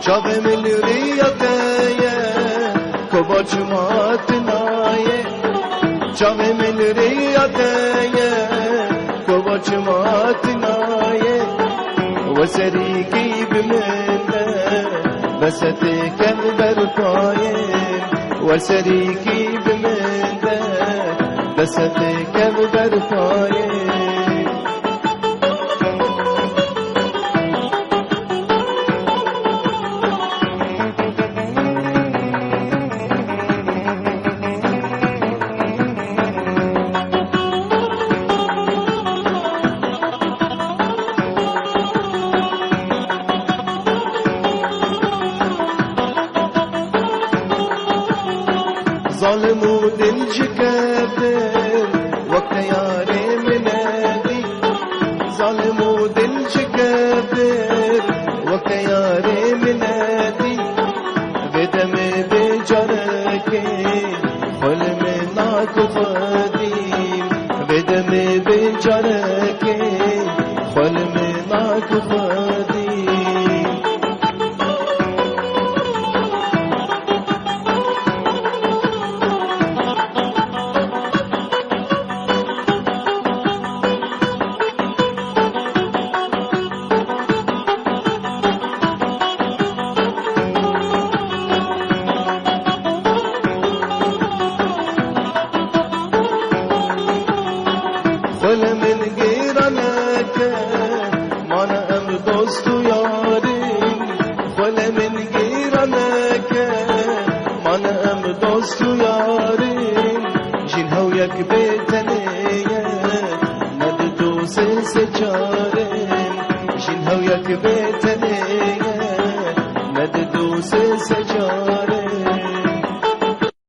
چاوه من ریاته کباچ ماتنایه چاوه من ریاته کباچ ماتنایه و سریکی بمنده بسته کم برپایه و سریکی بمنده بسته کم برپایه ظالم و دل شکفتر وقت یاری منادی ظالم و دل شکفتر وقت یاری منادی بدم بیچاره که حلم ناکفادیم بدم بیچاره که حلم ناکفادیم خل من گیرانک من ام دوست و یاریم خل من گیرانک من ام دوست و یاریم جین هو یک بیتنیه ند دوست سچاریم جین هو یک بیتنیه